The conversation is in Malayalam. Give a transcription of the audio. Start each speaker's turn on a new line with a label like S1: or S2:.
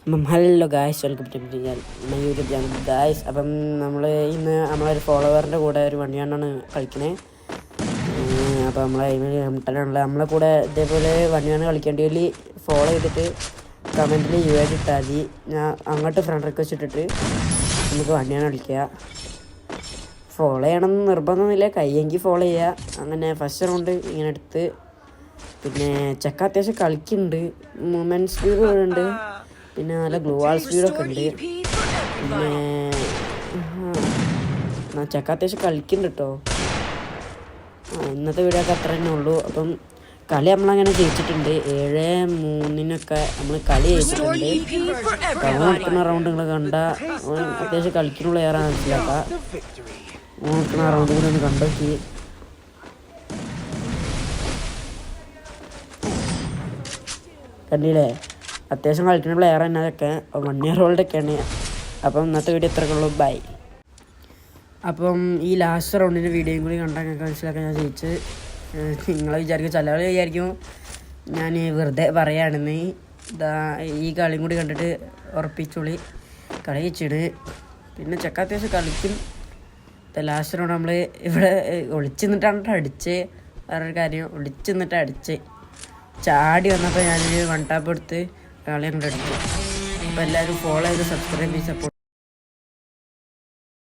S1: Hello guys, welcome to my YouTube channel guys. അപ്പം നമ്മൾ ഇന്ന് നമ്മളൊരു ഫോളോവറിൻ്റെ കൂടെ ഒരു വണ്ടിയാണ്ടാണ് കളിക്കണേ. അപ്പോൾ നമ്മളെ കൂടെ ഇതേപോലെ വണ്ടിയാണ് കളിക്കേണ്ടതിൽ ഫോളോ ചെയ്തിട്ട് കമൻറ്റിൽ ആയിട്ട് ഇട്ടാൽ മതി. ഞാൻ അങ്ങോട്ട് ഫ്രണ്ട് റിക്വസ്റ്റ് ഇട്ടിട്ട് നമുക്ക് വണ്ടിയാണ് കളിക്കുക. ഫോളോ ചെയ്യണമെന്ന് നിർബന്ധമൊന്നുമില്ല, കയ്യെങ്കിൽ ഫോളോ ചെയ്യുക. അങ്ങനെ ഫസ്റ്റ് റൗണ്ട് ഇങ്ങനെ എടുത്ത് പിന്നെ ചെക്ക അത്യാവശ്യം കളിക്കുന്നുണ്ട്, മൂവ്മെൻറ്റ് സ്പീഡ് ഉണ്ട്, പിന്നെ നല്ല ഗ്ലൂവാൾ സ്പീഡൊക്കെ ഉണ്ട്. പിന്നെ ചെക്ക അത്യാവശ്യം കളിക്കുന്നുണ്ട് കേട്ടോ. ഇന്നത്തെ വീഡിയോ ഒക്കെ അത്ര തന്നെ ഉള്ളൂ. അപ്പം കളി നമ്മളങ്ങനെ ജയിച്ചിട്ടുണ്ട്. 7-3 നമ്മൾ കളി ജയിച്ചിട്ടുണ്ട്. നടക്കുന്ന റൗണ്ട് നിങ്ങൾ കണ്ട അത്യാവശ്യം കളിക്കുന്നുള്ള ഏറെ മനസ്സിലാക്കാം. നടക്കുന്ന റൗണ്ട് കൂടി ഒന്ന് കണ്ടോക്കി. കണ്ടില്ലേ, അത്യാവശ്യം കളിക്കുന്ന പ്ലെയർ തന്നെ അതൊക്കെ. 1 year old ഒക്കെയാണ്. അപ്പം ഇന്നത്തെ വീഡിയോ ഇത്രയൊക്കെ ഉള്ളൂ. ബൈ. അപ്പം ഈ ലാസ്റ്റ് റൗണ്ടിൻ്റെ വീഡിയോയും കൂടി കണ്ടാൽ ഞങ്ങൾക്ക് മനസ്സിലാക്കാൻ ഞാൻ ജയിച്ച്. നിങ്ങളെ ചിലവർ വിചാരിക്കും ഞാൻ വെറുതെ പറയുകയാണെന്ന്. ഈ കളിയും കൂടി കണ്ടിട്ട് ഉറപ്പിച്ചോളി, കളി ജയിച്ചിട്ട്. പിന്നെ ചെക്ക അത്യാവശ്യം കളിക്കും. ലാസ്റ്റ് റൗണ്ട് നമ്മൾ ഇവിടെ ഒളിച്ചു നിന്നിട്ടാണ് അടിച്ച്. വേറൊരു കാര്യം, ഒളിച്ചു നിന്നിട്ട് അടിച്ച് ചാടി വന്നപ്പോൾ ഞാനൊരു 1 ടാപ്പ് എടുത്ത് കളി കണ്ടെടുത്തു. അപ്പോൾ എല്ലാവരും ഫോളോ ചെയ്ത് സബ്സ്ക്രൈബ് ചെയ്ത് സപ്പോർട്ട്